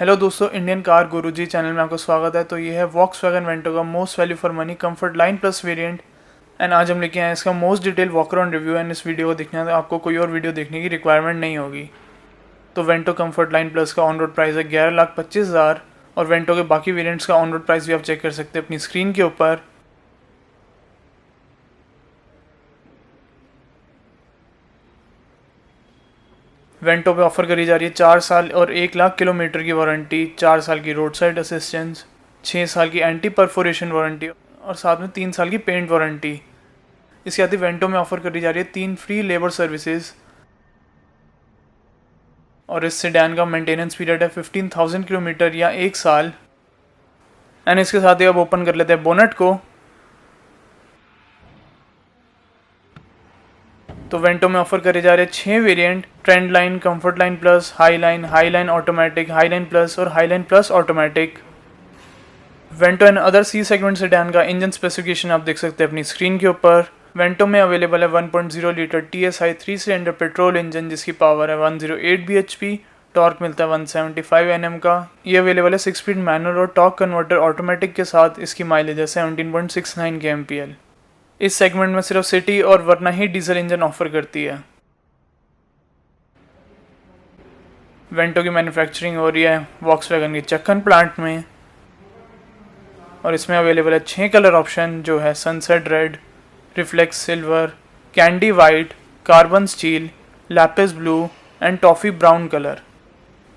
Hello दोस्तों, Indian car गुरुजी channel में आपका स्वागत है। तो ये है वॉक्सवैगन वेंटो का most value for money comfort line plus variant. And आज हम लेके आए हैं इसका most detail walk around review. And इस वीडियो को देखने तो आपको कोई और वीडियो देखने की रिक्वायरमेंट नहीं होगी। तो वेंटो कंफर्ट लाइन प्लस का ऑन रोड प्राइस है 11,25,000 और वेंटो के बाकी वेरियंट्स का ऑन रोड प्राइस भी आप चेक कर सकते हैं अपनी स्क्रीन के ऊपर। वेंटो पे ऑफर करी जा रही है 4 साल और 1 लाख किलोमीटर की वारंटी, 4 साल की रोड साइड असिस्टेंस, 6 साल की एंटी परफोरेशन वारंटी और साथ में 3 साल की पेंट वारंटी। इसके साथ ही वेंटो में ऑफर करी जा रही है 3 फ्री लेबर सर्विसेज और इस सेडान का मेंटेनेंस पीरियड है 15,000 किलोमीटर या 1 साल। एंड इसके साथ ही अब ओपन कर लेते हैं बोनट को। तो वेंटो में ऑफर करे जा रहे हैं 6 variant: trend line, comfort line plus, high line automatic, high line plus और high line plus automatic. Vento and other C segment sedan का इंजन स्पेसिफिकेशन आप देख सकते हैं अपनी स्क्रीन के ऊपर। वेंटो में अवेलेबल है 1.0 litre TSI 3 cylinder petrol engine जिसकी पावर है 108 bhp, टॉर्क मिलता है 175 Nm का। ये अवेलेबल है 6 स्पीड मैनुअल और टॉर्क कन्वर्टर ऑटोमेटिक के साथ। इसकी माइलेज है 17.69 kmpl। इस सेगमेंट में सिर्फ सिटी और वरना ही डीजल इंजन ऑफर करती है। वेंटो की मैन्युफैक्चरिंग हो रही है वॉक्सवैगन के चक्कन प्लांट में और इसमें अवेलेबल है 6 कलर ऑप्शन जो है sunset red, reflex silver, candy white, carbon steel, Lapis blue and toffee brown colour.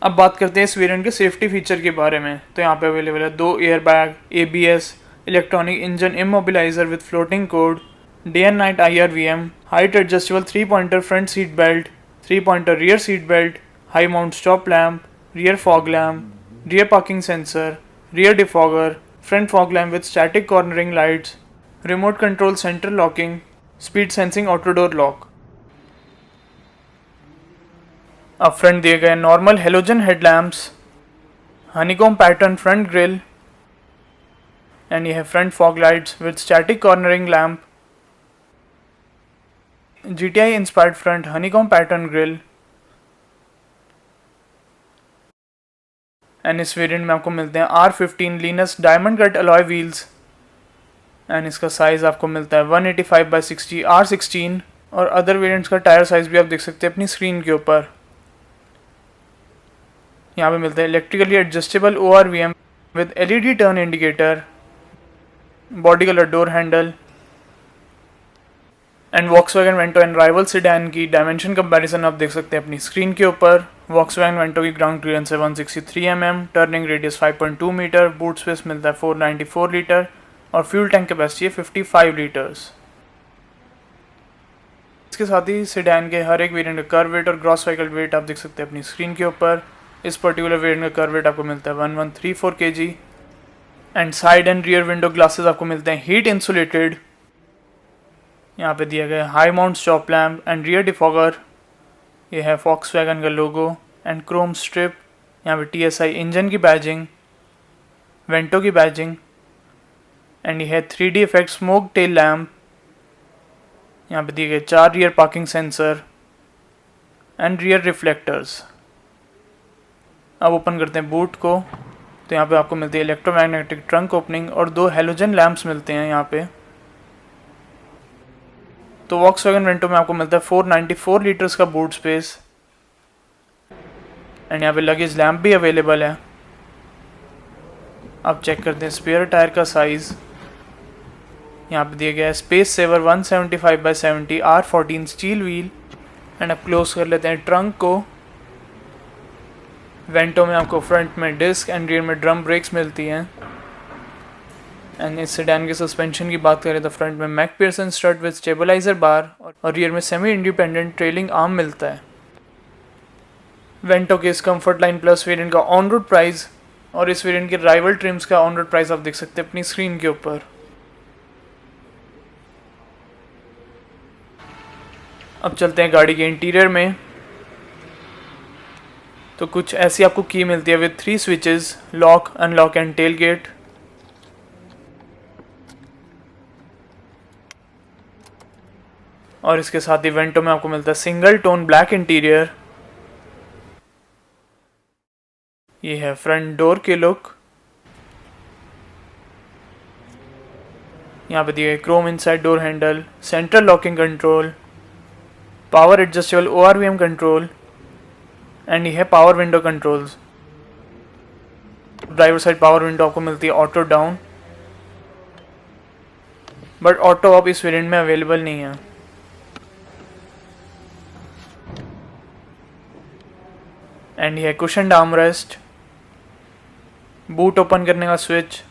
अब बात करते हैं इस वेरिएंट के सेफ्टी फीचर के बारे में। तो यहाँ पे अवेलेबल है 2 airbag, ABS, electronic engine immobiliser with floating code, day and night IRVM, height adjustable three pointer front seat belt, three pointer rear seat belt, high mount stop lamp, rear fog lamp, rear parking sensor, rear defogger, front fog lamp with static cornering lights, remote control central locking, speed sensing auto door lock. अब front दिए गए normal halogen headlamps, honeycomb pattern front grille and ये है front fog lights with static cornering lamp, GTI inspired front honeycomb pattern grill. And इस variant में आपको मिलते हैं R15 Lions diamond cut alloy wheels and इसका साइज़ आपको मिलता है 185/60 R16 और अदर वेरिएंट्स का टायर साइज़ भी आप देख सकते हैं अपनी स्क्रीन के ऊपर। यहाँ पे मिलता है electrically adjustable ORVM with LED turn indicator, body colour door handle. And Volkswagen Vento and rival sedan की डायमेंशन कंपैरिजन आप देख सकते हैं अपनी स्क्रीन के ऊपर। वॉक्सवैगन वेंटो की ग्राउंड क्लियरेंस है 163 mm, turning radius 5.2 metre, boot space मिलता है 494 लीटर और फ्यूल टैंक कैपेसिटी है 55 लीटर्स। इसके साथ ही सेडान के हर एक वेरिएंट का कर्व वेट और ग्रॉस व्हीकल वेट आप देख सकते हैं अपनी स्क्रीन के ऊपर। इस पर्टिकुलर वेरिएंट का कर्व वेट आपको मिलता है 1134 kg and side and rear window glasses आपको मिलते हैं हीट इंसुलेटेड। यहाँ पे दिया गया high mount stop lamp and rear defogger. ये है वॉक्सवैगन का लोगो एंड क्रोम स्ट्रिप। यहाँ पे TSI इंजन की बैजिंग, वेंटो की बैजिंग एंड ये है 3D effect smoke tail lamp. यहाँ पे दिए गए 4 rear parking sensor and rear reflectors. अब ओपन करते हैं बूट को। तो यहाँ पे आपको मिलती है इलेक्ट्रोमैग्नेटिक ट्रंक ओपनिंग और 2 हेलोजन लैम्प्स मिलते हैं यहाँ पे। तो वॉक्सवैगन वेंटो में आपको मिलता है 494 लीटर्स का बूट स्पेस एंड यहाँ पे लगेज लैम्प भी अवेलेबल है। अब चेक करते हैं स्पेयर टायर का साइज़। यहाँ पे दिया गया है space saver 175/70 R14 steel wheel. And अब क्लोज कर लेते हैं ट्रंक को। वेंटो में आपको फ्रंट में डिस्क एंड रियर में ड्रम ब्रेक्स मिलती हैं। एंड इस सेडान के सस्पेंशन की बात करें तो फ्रंट में मैकपियर्सन स्ट्रट विद स्टेबलाइजर बार और रियर में सेमी इंडिपेंडेंट ट्रेलिंग आर्म मिलता है। वेंटो के इस कंफर्ट लाइन प्लस वेरिएंट का ऑन रोड प्राइस और इस वेरिएंट के राइवल ट्रिम्स का ऑन रोड प्राइस आप देख सकते हैं अपनी स्क्रीन के ऊपर। अब चलते हैं गाड़ी के इंटीरियर में। तो कुछ ऐसी आपको की मिलती है with 3 switches, lock, unlock and tail gate. और इसके साथ ही वेंटो में आपको मिलता है सिंगल टोन ब्लैक इंटीरियर। ये है फ्रंट डोर की लुक। यहाँ पे दिए गए Chrome inside door handle, central locking control, power adjustable ORVM control and ये है power window controls. Driver side power window आपको मिलती है auto down, but auto up इस वेरिएंट में अवेलेबल नहीं है। एंड ये है कुशन आर्मरेस्ट, बूट ओपन करने का स्विच,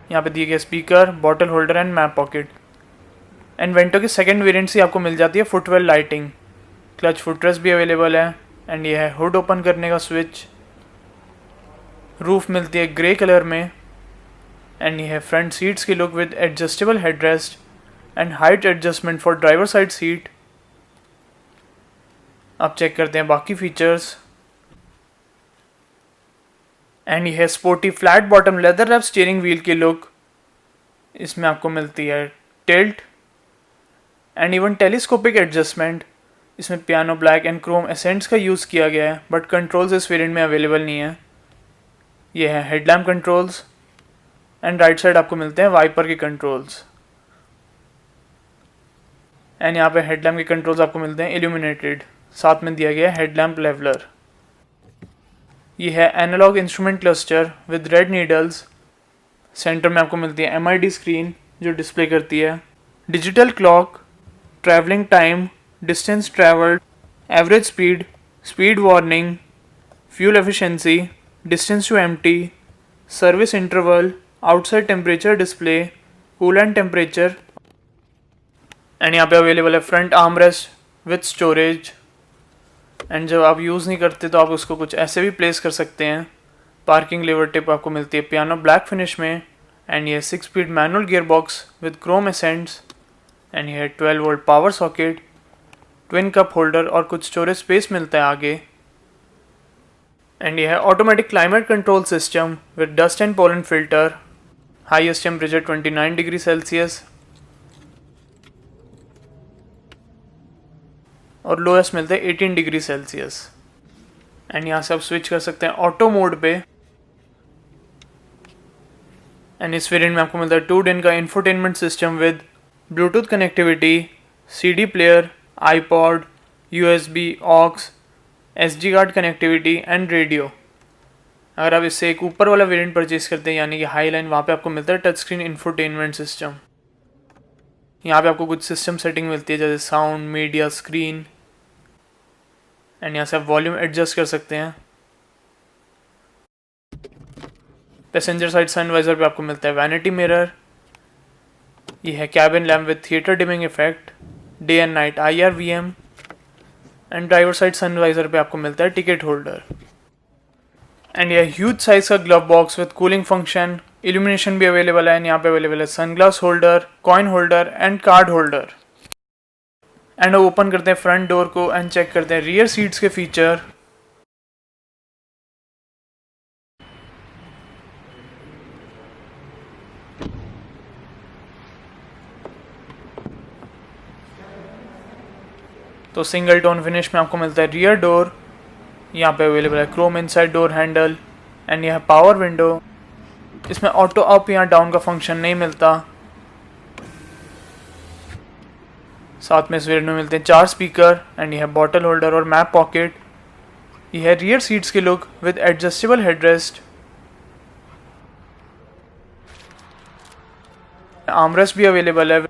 यहाँ पे दिए गए speaker, bottle holder and map pocket. And Vento की सेकंड वेरिएंट से आपको मिल जाती है फुटवेल लाइटिंग, क्लच फुटरेस्ट भी अवेलेबल है। एंड ये है हुड ओपन करने का स्विच, रूफ मिलती है ग्रे कलर में। एंड ये है फ्रंट सीट्स की look with adjustable headrest and height adjustment for driver side seat. अब चेक करते हैं बाकी फीचर्स। एंड ये है sporty flat bottom leather wrap steering wheel की लुक। इसमें आपको मिलती है tilt and even telescopic adjustment. इसमें piano black and chrome accents का यूज़ किया गया है, बट कंट्रोल्स इस वेरिएंट में अवेलेबल नहीं है। ये है headlamp controls and right side आपको मिलते हैं वाइपर के कंट्रोल्स। एंड यहाँ पे हेडलैम्प के कंट्रोल्स आपको मिलते हैं इल्यूमिनेटेड, साथ में दिया गया है हेडलैम्प लेवलर। ये है analogue instrument cluster with red needles. Centre में आपको मिलती है MID स्क्रीन जो डिस्प्ले करती है digital clock, travelling time, distance travelled, average speed, speed warning, fuel efficiency, distance to empty, service interval, outside temperature display, coolant temperature. And यहाँ पे available है front armrest with storage. And जब आप use नहीं करते तो आप उसको कुछ ऐसे भी प्लेस कर सकते हैं। पार्किंग लीवर टिप आपको मिलती है पियानो ब्लैक फिनिश में। एंड ये 6 speed manual gear box with Chrome ascents. And ये 12 volt power socket, twin cup holder और कुछ स्टोरेज स्पेस मिलता है आगे। एंड ये है automatic climate control system with dust and pollen filter, highest temperature 29 degree Celsius और लोएस्ट मिलते हैं 18 डिग्री सेल्सियस। एंड यहाँ से आप स्विच कर सकते हैं ऑटो मोड पे। एंड इस वेरिएंट में आपको मिलता है 2 DIN का infotainment system with Bluetooth connectivity, CD player, iPod, USB, aux, SD card connectivity and radio. अगर आप इससे एक ऊपर वाला वेरिएंट परचेज करते हैं यानी कि हाई लाइन, वहाँ पे आपको मिलता है टच स्क्रीन इंफोटेनमेंट सिस्टम। यहाँ पे आपको कुछ सिस्टम सेटिंग मिलती है जैसे साउंड, मीडिया, स्क्रीन। एंड यहाँ से आप वॉल्यूम एडजस्ट कर सकते हैं। पैसेंजर साइड सनवाइजर पे आपको मिलता है वैनिटी मिरर। ये है cabin lamp with theatre dimming effect, day and night IRVM। And driver side sun visor पे आपको मिलता है टिकट होल्डर। एंड यह ह्यूज साइज का glove box with cooling function, illumination भी अवेलेबल है। एंड यहाँ पे अवेलेबल है sunglass holder, coin holder and card holder. And open करते हैं फ्रंट डोर को एंड चेक करते हैं रियर सीट्स के फीचर। तो सिंगल टोन फिनिश में आपको मिलता है रियर डोर। यहाँ पे अवेलेबल है Chrome inside door handle and यह है पावर विंडो। इसमें ऑटो अप या डाउन का फंक्शन नहीं मिलता। साथ में इस वेरिएंट में मिलते हैं 4 स्पीकर एंड यह है बॉटल होल्डर और मैप पॉकेट। यह है रियर सीट्स की look with adjustable headrest, armrest भी अवेलेबल है।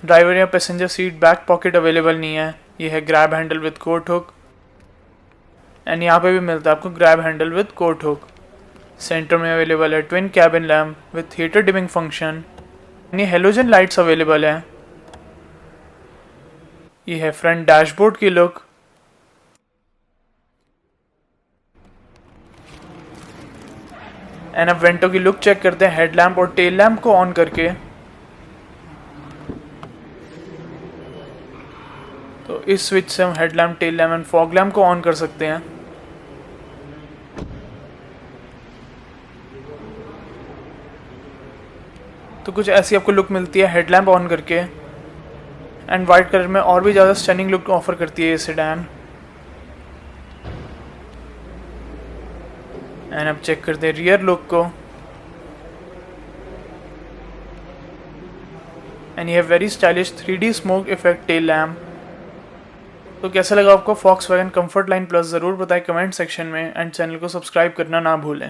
ड्राइवर या passenger seat back pocket available नहीं है। यह है grab handle with coat hook and यहाँ पे भी मिलता है आपको grab handle with coat hook. Centre में अवेलेबल है twin cabin lamp with theatre dimming function. ये हेलोजन लाइट्स अवेलेबल है। ये है फ्रंट डैशबोर्ड की लुक। एंड अब वेंटो की लुक चेक करते हैं हेडलैम्प और टेल लैम्प को ऑन करके। तो इस स्विच से हम headlamp, tail lamp and fog lamp को ऑन कर सकते हैं। तो कुछ ऐसी आपको लुक मिलती है हेडलैम्प ऑन करके। एंड वाइट कलर में और भी ज़्यादा स्टनिंग लुक ऑफर करती है ये सेडान। एंड अब चेक करते हैं रियर लुक को। एंड ये है very stylish 3D smoke effect tail lamp. तो कैसा लगा आपको Volkswagen Comfortline Plus ज़रूर बताएं कमेंट सेक्शन में, एंड चैनल को सब्सक्राइब करना ना भूलें।